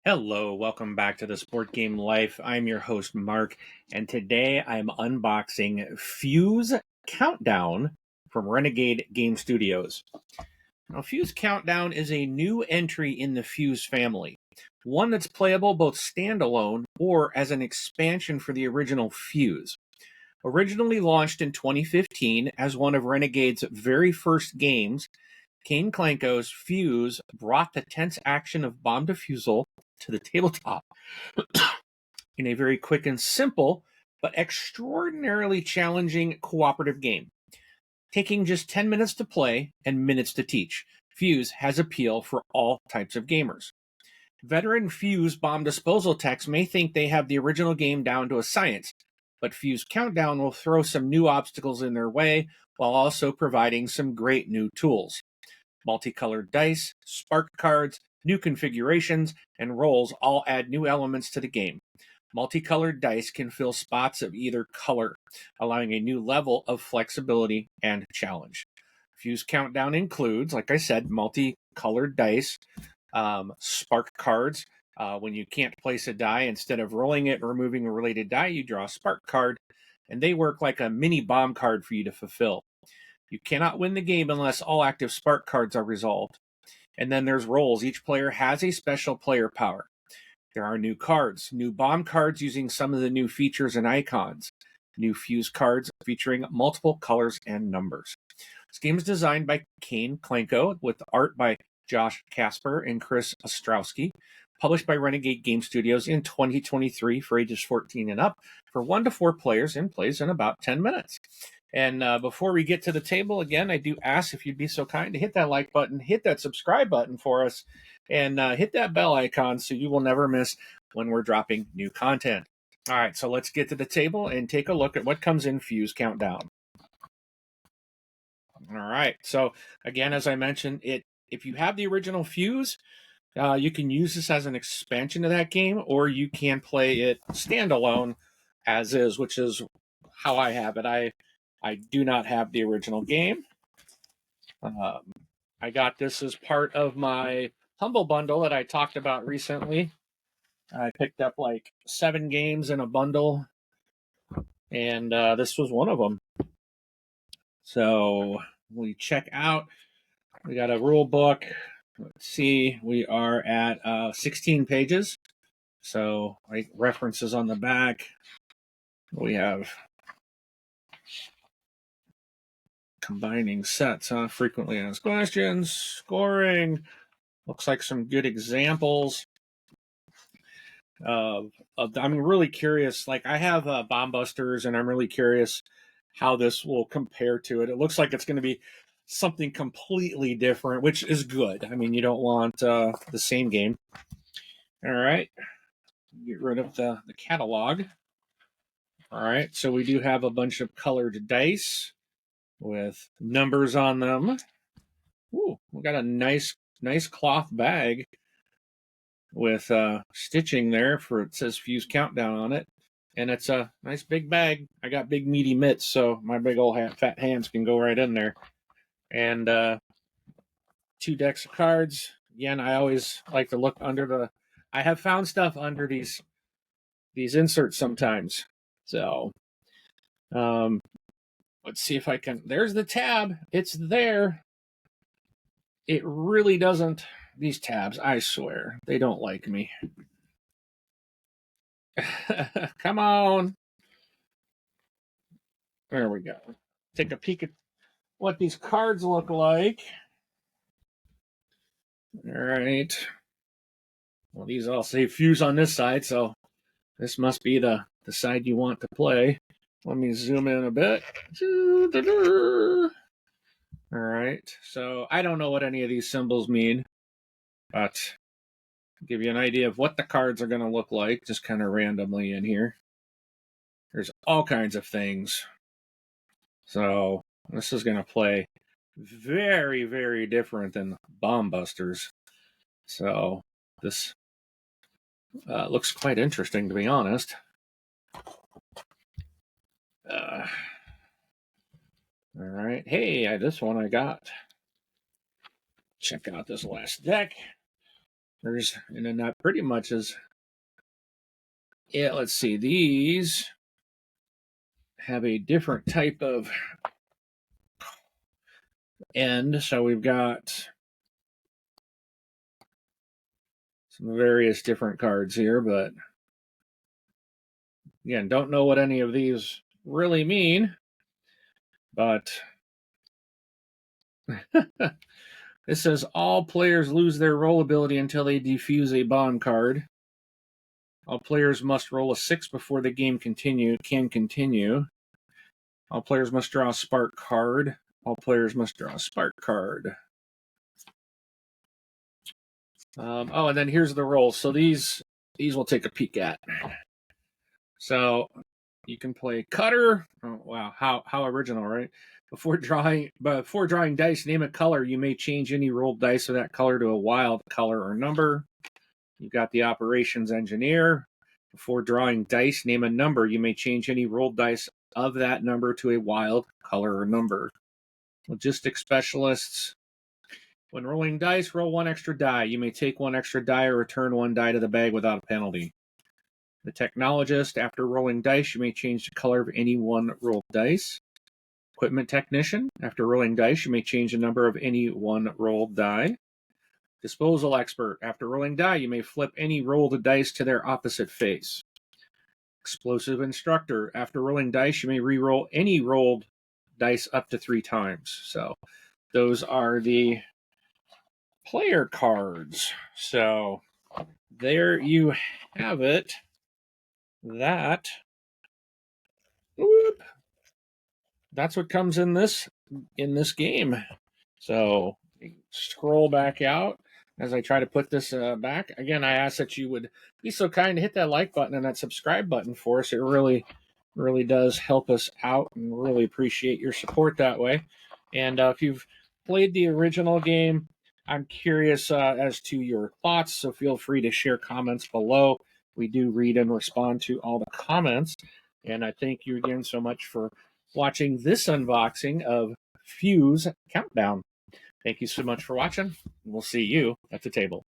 Hello, welcome back to the Sport Game Life. I'm your host, Mark, and today I'm unboxing Fuse Countdown from Renegade Game Studios. Now, Fuse Countdown is a new entry in the Fuse family, one that's playable both standalone or as an expansion for the original Fuse. Originally launched in 2015 as one of Renegade's very first games, Kane Klanko's Fuse brought the tense action of bomb defusal to the tabletop in a very quick and simple, but extraordinarily challenging cooperative game. Taking just 10 minutes to play and minutes to teach, Fuse has appeal for all types of gamers. Veteran Fuse bomb disposal techs may think they have the original game down to a science, but Fuse Countdown will throw some new obstacles in their way while also providing some great new tools. Multicolored dice, spark cards, new configurations, and rolls all add new elements to the game. Multicolored dice can fill spots of either color, allowing a new level of flexibility and challenge. Fuse Countdown includes, like I said, multicolored dice, spark cards. When you can't place a die, instead of rolling it and removing a related die, you draw a spark card, and they work like a mini bomb card for you to fulfill. You cannot win the game unless all active spark cards are resolved. And then there's rolls. Each player has a special player power. There are new cards, new bomb cards using some of the new features and icons, new Fuse cards featuring multiple colors and numbers. This game is designed by Kane Klanko with art by Josh Kasper and Chris Ostrowski, published by Renegade Game Studios in 2023 for ages 14 and up, for 1 to 4 players, and plays in about 10 minutes. And before we get to the table, again, I do ask if you'd be so kind to hit that like button, hit that subscribe button for us, and hit that bell icon so you will never miss when we're dropping new content. All right, so let's get to the table and take a look at what comes in Fuse Countdown. All right, so again, as I mentioned, if you have the original Fuse, you can use this as an expansion to that game, or you can play it standalone as is, which is how I have it. I do not have the original game. I got this as part of my Humble Bundle that I talked about recently. I picked up like 7 games in a bundle, and this was one of them. So we check out. We got a rule book. Let's see. We are at 16 pages. So references on the back. We have combining sets, frequently asked questions, scoring. Looks like some good examples of I'm really curious. Like, I have Bomb Busters, and I'm really curious how this will compare to it. It looks like it's going to be something completely different, which is good. I mean, you don't want the same game. All right. Get rid of the catalog. All right. So we do have a bunch of colored dice with numbers on them. Ooh, we got a nice cloth bag with stitching there for it says Fuse Countdown on it, and it's a nice big bag. I got big meaty mitts, so my big old fat hands can go right in there. And 2 decks of cards. Again, I always like to look under the. I have found stuff under these inserts sometimes. So, let's see if I can. There's the tab. It's there. It really doesn't. These tabs, I swear, they don't like me. Come on. There we go. Take a peek at what these cards look like. All right. Well, these all say Fuse on this side, so this must be the side you want to play. Let me zoom in a bit. All right. So I don't know what any of these symbols mean, but I'll give you an idea of what the cards are going to look like, just kind of randomly in here. There's all kinds of things. So this is going to play very, very different than Bomb Busters. So this looks quite interesting, to be honest. All right. Hey, this one I got. Check out this last deck. and then that pretty much is it. Let's see, these have a different type of end, so we've got some various different cards here, but again, don't know what any of these really mean, but this says all players lose their roll ability until they defuse a bond card. All players must roll a 6 before the game can continue. All players must draw a spark card. All players must draw a spark card. And then here's the rolls. So these we'll take a peek at. So you can play Cutter. Oh wow, how original, right? Before drawing dice, name a color. You may change any rolled dice of that color to a wild color or number. You've got the Operations Engineer. Before drawing dice, name a number. You may change any rolled dice of that number to a wild color or number. Logistics Specialists. When rolling dice, roll 1 extra die. You may take 1 extra die or return 1 die to the bag without a penalty. The Technologist. After rolling dice, you may change the color of any one rolled dice. Equipment Technician. After rolling dice, you may change the number of any one rolled die. Disposal Expert. After rolling die, you may flip any rolled dice to their opposite face. Explosive Instructor. After rolling dice, you may re-roll any rolled dice up to 3 times. So those are the player cards. So there you have it. That's what comes in this game. So scroll back out as I try to put this back. Again, I ask that you would be so kind to hit that like button and that subscribe button for us. It really does help us out, and really appreciate your support that way. And if you've played the original game, I'm curious as to your thoughts, so feel free to share comments below. We do read and respond to all the comments. And I thank you again so much for watching this unboxing of Fuse Countdown. Thank you so much for watching. We'll see you at the table.